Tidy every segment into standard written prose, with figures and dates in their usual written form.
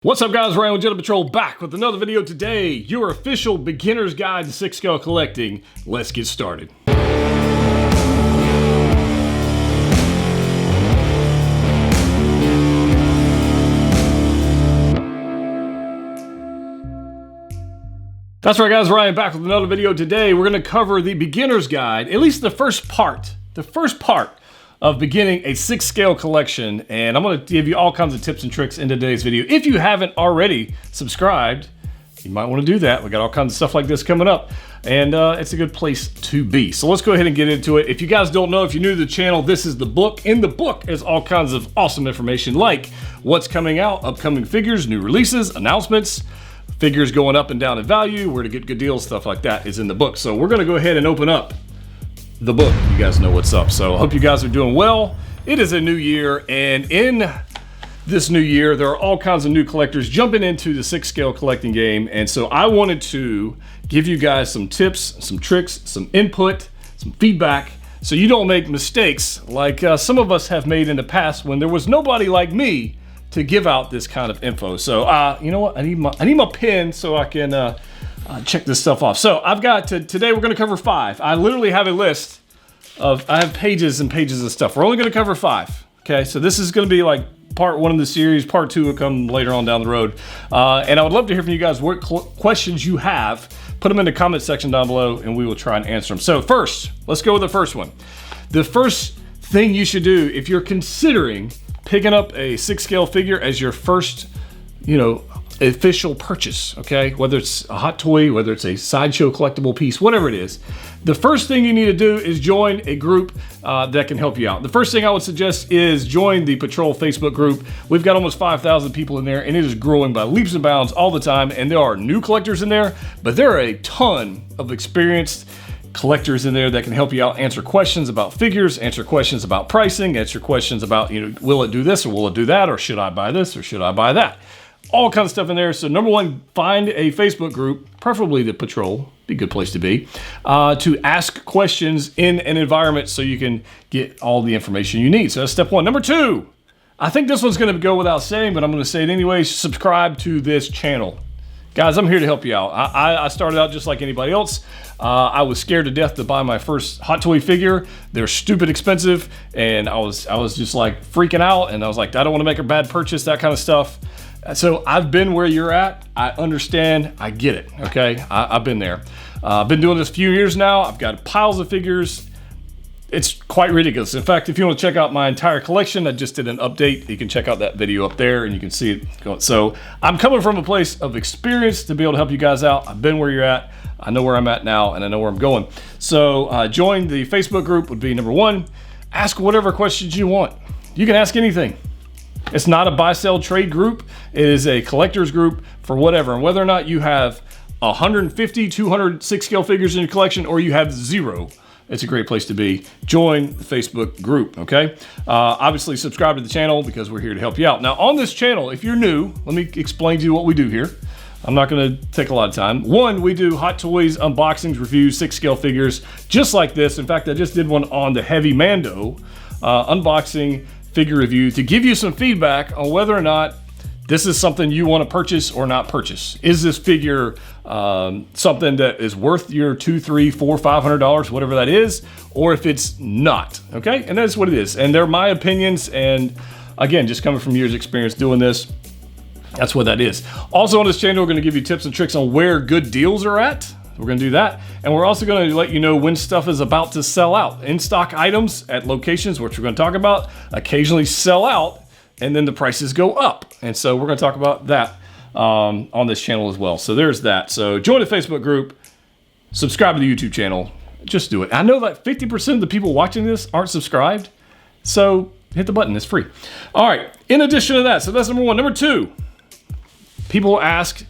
What's up, guys? Ryan with Jedha Patrol back with another video today. Your official beginner's guide to 6-scale collecting. Let's get started. That's right, guys. Ryan back with another video today. We're going to cover the beginner's guide, at least the first part of beginning a 6-scale collection, and I'm going to give you all kinds of tips and tricks in today's video. If you haven't already subscribed, you might want to do that. We got all kinds of stuff like this coming up, and it's a good place to be. So let's go ahead and get into it. If you guys don't know, if you're new to the channel, this is the book. In the book is all kinds of awesome information like what's coming out, upcoming figures, new releases, announcements, figures going up and down in value, where to get good deals, stuff like that is in the book. So we're going to go ahead and open up the book. You guys know what's up. So I hope you guys are doing well. It is a new year, and in this new year, there are all kinds of new collectors jumping into the 6-scale collecting game. And so I wanted to give you guys some tips, some tricks, some input, some feedback, so you don't make mistakes like some of us have made in the past when there was nobody like me to give out this kind of info. So you know what? I need my pen so I can check this stuff off. So I've got today we're going to cover 5. I literally have a list of, I have pages and pages of stuff. We're only going to cover 5. Okay, so this is going to be like part 1 of the series. Part 2 will come later on down the road. And I would love to hear from you guys what questions you have. Put them in the comment section down below and we will try and answer them. So first, let's go with the first one. The first thing you should do if you're considering picking up a 6-scale figure as your first, official purchase, okay? Whether it's a hot toy, whether it's a Sideshow collectible piece, whatever it is, the first thing you need to do is join a group that can help you out. The first thing I would suggest is join the Patrol Facebook group. We've got almost 5,000 people in there, and it is growing by leaps and bounds all the time, and there are new collectors in there, but there are a ton of experienced collectors in there that can help you out, answer questions about figures, answer questions about pricing, answer questions about, will it do this or will it do that, or should I buy this or should I buy that? All kinds of stuff in there. So number one, find a Facebook group, preferably the Patrol, be a good place to be, to ask questions in an environment so you can get all the information you need. So that's step 1. Number 2, I think this one's going to go without saying, but I'm going to say it anyway. Subscribe to this channel. Guys, I'm here to help you out. I started out just like anybody else. I was scared to death to buy my first hot toy figure. They're stupid expensive, and I was just like freaking out, and I was like, I don't want to make a bad purchase, that kind of stuff. So I've been where you're at. I understand. I get it. Okay, I've been there. I've been doing this a few years now. I've got piles of figures. It's quite ridiculous. In fact, if you want to check out my entire collection, I just did an update. You can check out that video up there and you can see it going. So I'm coming from a place of experience to be able to help you guys out. I've been where you're at. I know where I'm at now and I know where I'm going. So join the Facebook group would be number 1. Ask whatever questions you want. You can ask anything. It's not a buy, sell, trade group. It is a collector's group for whatever. And whether or not you have 150, 200 6-scale figures in your collection or you have 0, it's a great place to be. Join the Facebook group, okay? Obviously, subscribe to the channel because we're here to help you out. Now, on this channel, if you're new, let me explain to you what we do here. I'm not going to take a lot of time. 1, we do hot toys, unboxings, reviews, 6-scale figures, just like this. In fact, I just did one on the Heavy Mando, unboxing figure review to give you some feedback on whether or not this is something you want to purchase or not purchase. Is this figure something that is worth your $200, $300, $400, $500, whatever that is, or if it's not, okay? And that's what it is. And they're my opinions, and again, just coming from years of experience doing this, that's what that is. Also on this channel, we're going to give you tips and tricks on where good deals are at. We're going to do that. And we're also going to let you know when stuff is about to sell out. In-stock items at locations, which we're going to talk about, occasionally sell out, and then the prices go up. And so we're going to talk about that on this channel as well. So there's that. So join the Facebook group, subscribe to the YouTube channel, just do it. I know that 50% of the people watching this aren't subscribed, so hit the button, it's free. All right, in addition to that, so that's number 1. Number 2, people ask,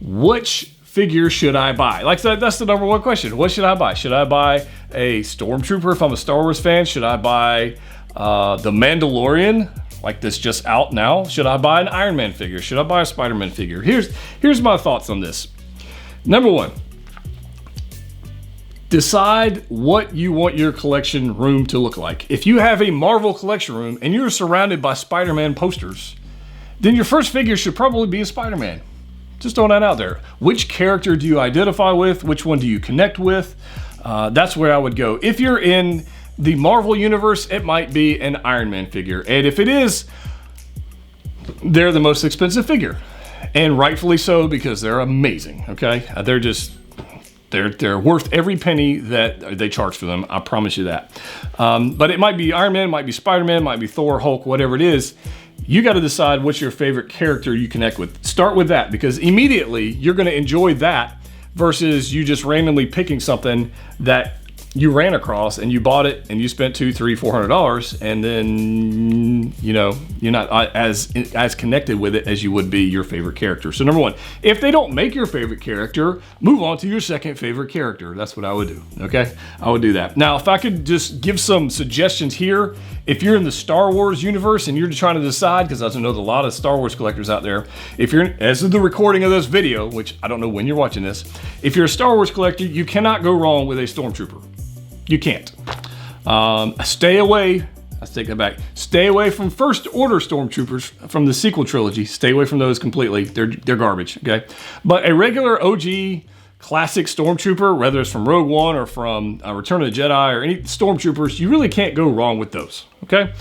which figure should I buy? Like that's the number 1 question. What should I buy? Should I buy a Stormtrooper if I'm a Star Wars fan? Should I buy the Mandalorian, like this just out now? Should I buy an Iron Man figure? Should I buy a Spider-Man figure? Here's my thoughts on this. Number 1, decide what you want your collection room to look like. If you have a Marvel collection room and you're surrounded by Spider-Man posters, then your first figure should probably be a Spider-Man. Just throwing that out there. Which character do you identify with? Which one do you connect with? That's where I would go. If you're in the Marvel universe, it might be an Iron Man figure. And if it is, they're the most expensive figure. And rightfully so, because they're amazing, okay? They're worth every penny that they charge for them. I promise you that. But it might be Iron Man, might be Spider-Man, might be Thor, Hulk, whatever it is. You got to decide what's your favorite character you connect with. Start with that, because immediately you're going to enjoy that versus you just randomly picking something that you ran across and you bought it and you spent $200, $300, $400, and then you're not as connected with it as you would be your favorite character. So number one, if they don't make your favorite character, move on to your second favorite character. That's what I would do. Okay, I would do that. Now, if I could just give some suggestions here, if you're in the Star Wars universe and you're trying to decide, because I know there's a lot of Star Wars collectors out there, if you're, as of the recording of this video, which I don't know when you're watching this, if you're a Star Wars collector, you cannot go wrong with a Stormtrooper. You can't. Stay away. I take that back. Stay away from First Order Stormtroopers from the sequel trilogy. Stay away from those completely. They're garbage. Okay, but a regular OG classic Stormtrooper, whether it's from Rogue One or from Return of the Jedi or any Stormtroopers, you really can't go wrong with those. Okay.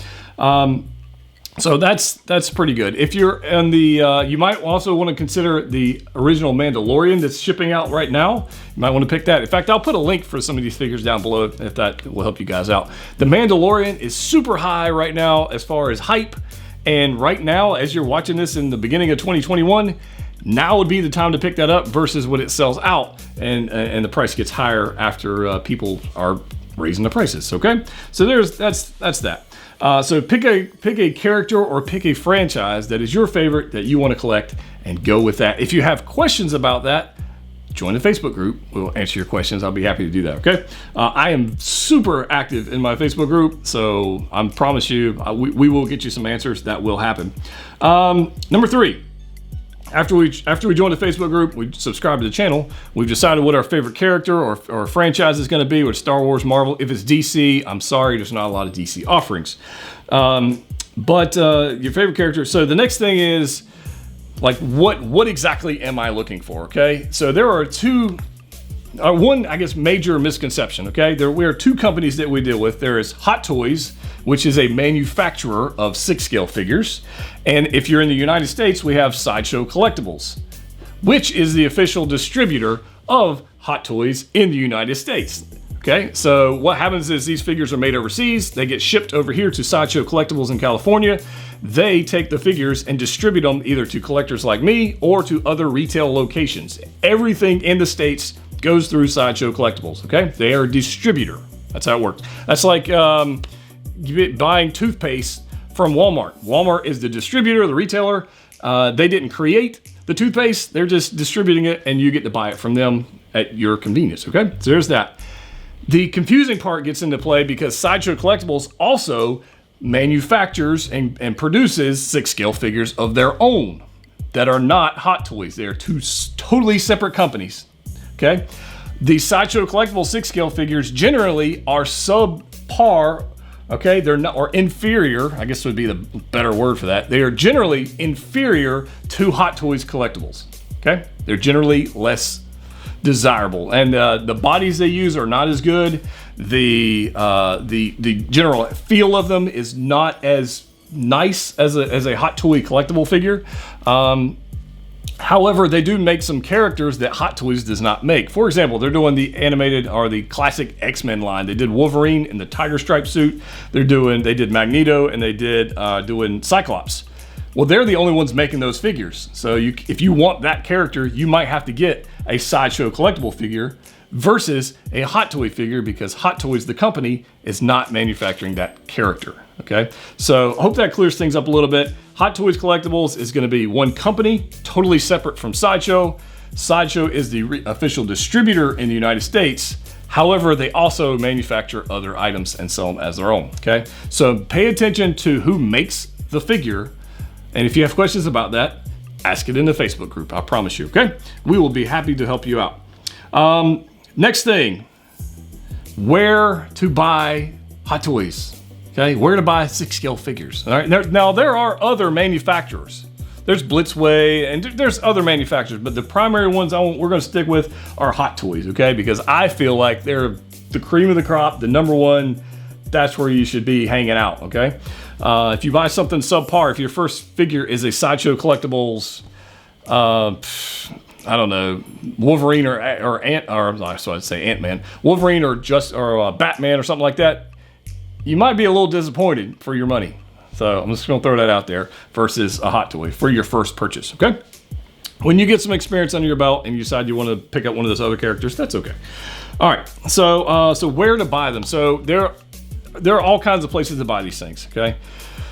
So that's pretty good. If you're in the, you might also want to consider the original Mandalorian that's shipping out right now. You might want to pick that. In fact, I'll put a link for some of these figures down below if that will help you guys out. The Mandalorian is super high right now as far as hype. And right now, as you're watching this in the beginning of 2021, now would be the time to pick that up versus when it sells out and the price gets higher after people are raising the prices. Okay, so that's that. So pick a character or pick a franchise that is your favorite that you want to collect and go with that. If you have questions about that, join the Facebook group. We'll answer your questions. I'll be happy to do that, okay? I am super active in my Facebook group, so I promise you, we will get you some answers. That will happen. Number 3. After we join the Facebook group, we subscribe to the channel, we've decided what our favorite character or franchise is going to be, with Star Wars, Marvel. If it's DC, I'm sorry, there's not a lot of DC offerings. But your favorite character. So the next thing is, like, what exactly am I looking for, okay? So there are one, I guess, major misconception, okay? We are two companies that we deal with. There is Hot Toys, which is a manufacturer of 6-scale figures. And if you're in the United States, we have Sideshow Collectibles, which is the official distributor of Hot Toys in the United States. Okay, so what happens is these figures are made overseas. They get shipped over here to Sideshow Collectibles in California. They take the figures and distribute them either to collectors like me or to other retail locations. Everything in the States goes through Sideshow Collectibles, okay? They are a distributor. That's how it works. That's like buying toothpaste from Walmart. Walmart is the distributor, the retailer. They didn't create the toothpaste. They're just distributing it, and you get to buy it from them at your convenience, okay? So there's that. The confusing part gets into play because Sideshow Collectibles also manufactures and produces 6-scale figures of their own that are not Hot Toys. They are two totally separate companies, okay? The Sideshow Collectibles 6-scale figures generally are subpar, okay? They're not, or inferior, I guess would be the better word for that. They are generally inferior to Hot Toys Collectibles, okay? They're generally less desirable, and the bodies they use are not as good. The general feel of them is not as nice as a Hot Toy collectible figure. However, they do make some characters that Hot Toys does not make. For example, they're doing the animated or the classic X-Men line. They did Wolverine in the tiger stripe suit. They did Magneto, and they did doing Cyclops. Well, they're the only ones making those figures. So if you want that character, you might have to get a Sideshow collectible figure versus a Hot Toy figure, because Hot Toys, the company, is not manufacturing that character, okay? So I hope that clears things up a little bit. Hot Toys Collectibles is gonna be one company, totally separate from Sideshow. Sideshow is the official distributor in the United States. However, they also manufacture other items and sell them as their own, okay? So pay attention to who makes the figure. And if you have questions about that, ask it in the Facebook group, I promise you, okay? We will be happy to help you out. Next thing, where to buy Hot Toys, okay? Where to buy 6-scale figures, all right? Now, there are other manufacturers. There's Blitzway, and there's other manufacturers, but the primary ones we're going to stick with are Hot Toys, okay? Because I feel like they're the cream of the crop, the number one. That's where you should be hanging out, okay? If you buy something subpar, if your first figure is a Sideshow Collectibles, I don't know, Wolverine or I'd say Ant-Man, Wolverine or Batman or something like that, you might be a little disappointed for your money. So I'm just gonna throw that out there versus a Hot Toy for your first purchase, okay? When you get some experience under your belt and you decide you want to pick up one of those other characters, that's okay. All right, so where to buy them? So there are all kinds of places to buy these things, okay?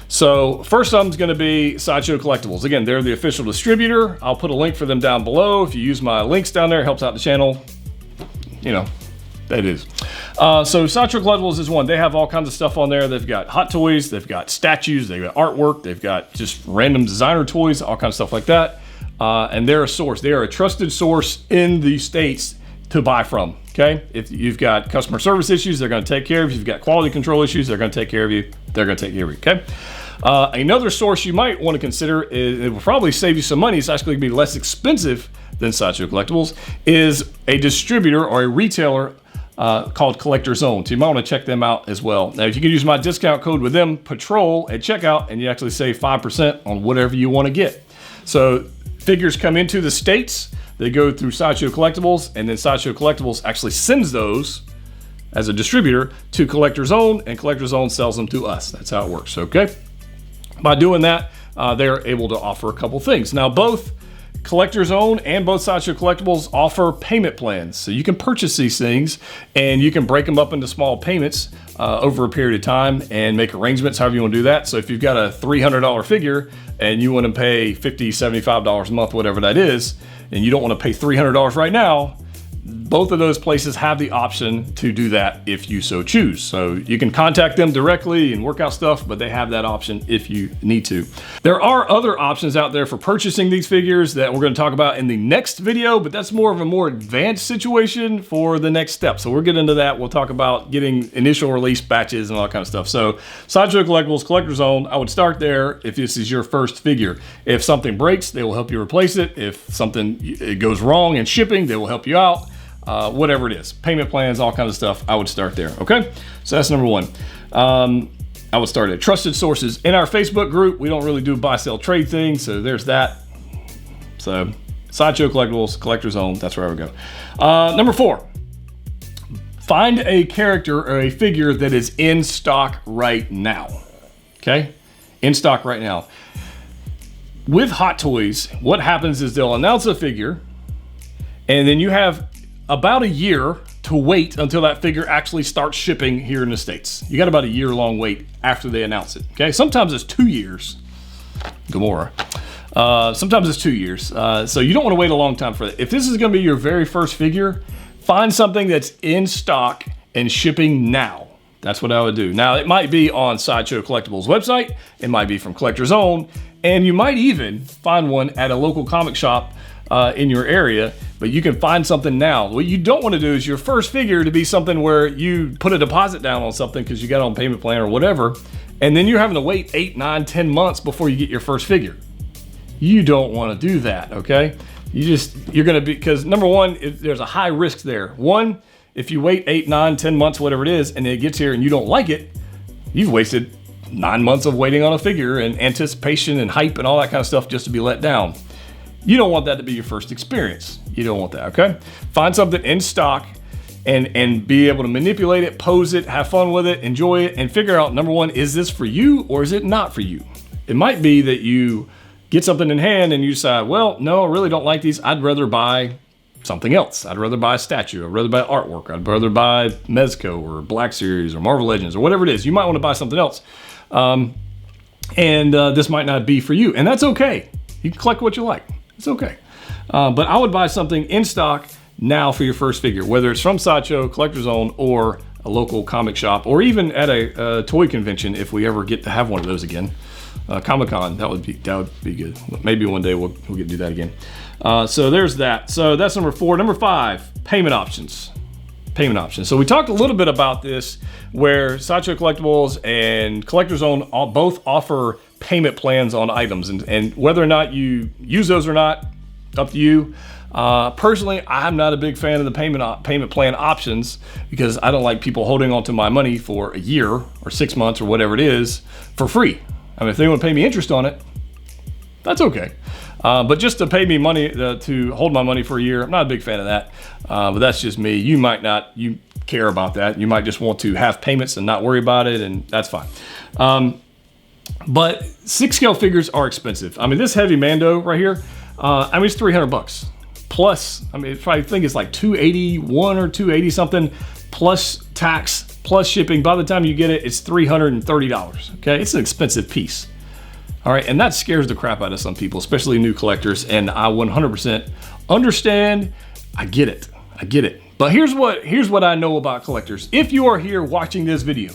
So first of them is going to be Sideshow Collectibles. Again, they're the official distributor. I'll put a link for them down below. If you use my links down there, it helps out the channel. You know, that is. So Sideshow Collectibles is one. They have all kinds of stuff on there. They've got Hot Toys, they've got statues, they've got artwork, they've got just random designer toys, all kinds of stuff like that. And they're a source. They are a trusted source in the States to buy from. Okay, if you've got customer service issues, they're going to take care of you. If you've got quality control issues, they're going to take care of you. They're going to take care of you. Okay. Another source you might want to consider, it will probably save you some money. It's actually going to be less expensive than Sideshow Collectibles. Is a distributor or a retailer called Collector's Own. So you might want to check them out as well. Now, if you can use my discount code with them, Patrol, at checkout, and you actually save 5% on whatever you want to get. So figures come into the States. They go through Sideshow Collectibles, and then Sideshow Collectibles actually sends those as a distributor to Collector's Own, and Collector's Own sells them to us. That's how it works, okay? By doing that, they're able to offer a couple things. Now, both Collector's Own and both Sideshow Collectibles offer payment plans. So you can purchase these things, and you can break them up into small payments over a period of time and make arrangements however you want to do that. So if you've got a $300 figure and you want to pay $50, $75 a month, whatever that is, and you don't want to pay $300 right now, both of those places have the option to do that if you so choose. So you can contact them directly and work out stuff, but they have that option if you need to. There are other options out there for purchasing these figures that we're going to talk about in the next video, but that's more of a more advanced situation for the next step. So we'll get into that. We'll talk about getting initial release batches and all that kind of stuff. So Sideshow Collectibles, Collector's Own, I would start there if this is your first figure. If something breaks, they will help you replace it. If something goes wrong in shipping, they will help you out. Whatever it is, payment plans, all kinds of stuff, I would start there, okay? So that's number one. I would start at trusted sources. In our Facebook group, we don't really do buy, sell, trade things, so there's that. So Sideshow Collectibles, Collector's Own, that's where I would go. Number 4, find a character or a figure that is in stock right now, okay? In stock right now. With Hot Toys, what happens is they'll announce a figure, and then you have about a year to wait until that figure actually starts shipping here in the States. You got about a year-long wait after they announce it, okay? Sometimes it's 2 years. Gomorrah. Sometimes it's 2 years. So you don't want to wait a long time for that. If this is going to be your very first figure, find something that's in stock and shipping now. That's what I would do. Now, it might be on Sideshow Collectibles website. It might be from Collector's Own. And you might even find one at a local comic shop in your area, but you can find something now. What you don't want to do is your first figure to be something where you put a deposit down on something because you got it on payment plan or whatever, and then you're having to wait 8, 9, 10 months before you get your first figure. You don't want to do that, okay? You're going to be, because number one, there's a high risk there. One, if you wait 8, 9, 10 months, whatever it is, and it gets here and you don't like it, you've wasted 9 months of waiting on a figure and anticipation and hype and all that kind of stuff just to be let down. You don't want that to be your first experience. You don't want that, okay? Find something in stock and be able to manipulate it, pose it, have fun with it, enjoy it, and figure out, number one, is this for you or is it not for you? It might be that you get something in hand and you decide, well, no, I really don't like these. I'd rather buy something else. I'd rather buy a statue. I'd rather buy artwork. I'd rather buy Mezco or Black Series or Marvel Legends or whatever it is. You might want to buy something else. This might not be for you, and that's okay. You can collect what you like. It's okay. But I would buy something in stock now for your first figure, whether it's from Sideshow, Collector's Own, or a local comic shop, or even at a toy convention if we ever get to have one of those again. Comic-Con, that would be good. Maybe one day we'll get to do that again. So there's that. So that's number 4. Number 5, payment options. payment options. So we talked a little bit about this, where Sideshow Collectibles and Collector's Own both offer payment plans on items, and whether or not you use those or not, up to you. Personally, I'm not a big fan of the payment plan options, because I don't like people holding onto my money for a year or 6 months or whatever it is for free. I mean, if they want to pay me interest on it, that's okay. But just to pay me money to hold my money for a year, I'm not a big fan of that. But that's just me. You might not care about that. You might just want to have payments and not worry about it, and that's fine. But 6 scale figures are expensive. I mean, this heavy Mando right here, I mean, it's $300 plus. I mean, I think it's like $281 or $280 something, plus tax, plus shipping. By the time you get it, it's $330. Okay, it's an expensive piece. All right, and that scares the crap out of some people, especially new collectors. And I 100% understand. I get it. I get it. But here's what I know about collectors. If you are here watching this video,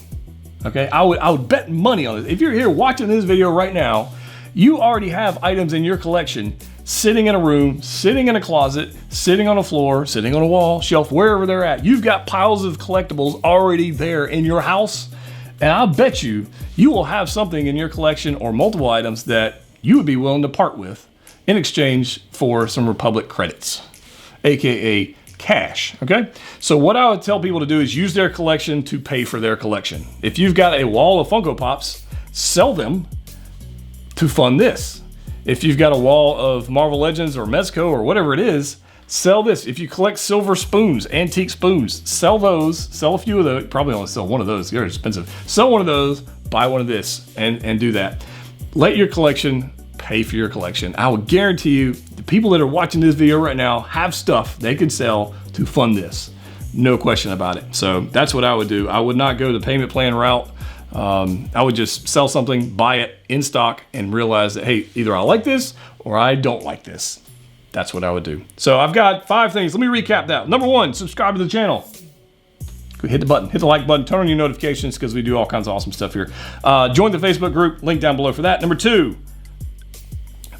okay, I would bet money on it. If you're here watching this video right now, you already have items in your collection sitting in a room, sitting in a closet, sitting on a floor, sitting on a wall, shelf, wherever they're at. You've got piles of collectibles already there in your house. And I'll bet you will have something in your collection or multiple items that you would be willing to part with in exchange for some Republic credits, AKA cash, okay? So what I would tell people to do is use their collection to pay for their collection. If you've got a wall of Funko Pops, sell them to fund this. If you've got a wall of Marvel Legends or Mezco or whatever it is, sell this. If you collect silver spoons, antique spoons, sell those, sell a few of those. Probably only sell one of those, they're expensive. Sell one of those, buy one of this, and do that. Let your collection pay for your collection. I will guarantee you, the people that are watching this video right now have stuff they can sell to fund this. No question about it. So that's what I would do. I would not go the payment plan route. I would just sell something, buy it in stock, and realize that, hey, either I like this or I don't like this. That's what I would do. So I've got 5 things. Let me recap that. Number 1, subscribe to the channel. Hit the button, hit the like button, turn on your notifications, because we do all kinds of awesome stuff here. Join the Facebook group, link down below for that. Number 2,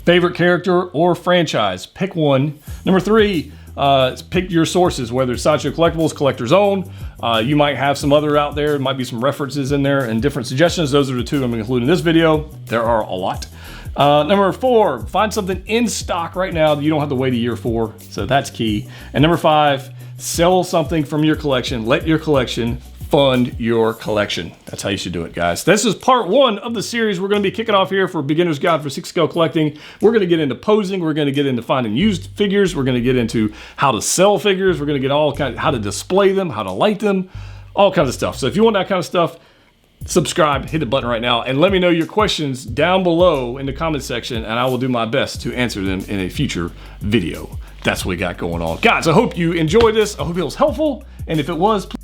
favorite character or franchise, pick one. Number 3, pick your sources, whether it's Sideshow Collectibles, Collector's Own. You might have some other out there. There might be some references in there and different suggestions. Those are the 2 I'm gonna include in this video. There are a lot. Number 4, find something in stock right now that you don't have to wait a year for. So that's key. And number 5, sell something from your collection. Let your collection fund your collection. That's how you should do it, guys. This is part 1 of the series. We're going to be kicking off here for Beginner's Guide for 6 scale collecting. We're going to get into posing. We're going to get into finding used figures. We're going to get into how to sell figures. We're going to get all kinds of how to display them, how to light them, all kinds of stuff. So if you want that kind of stuff, subscribe, hit the button right now, and let me know your questions down below in the comment section, and I will do my best to answer them in a future video. That's what we got going on. Guys, I hope you enjoyed this. I hope it was helpful, and if it was, please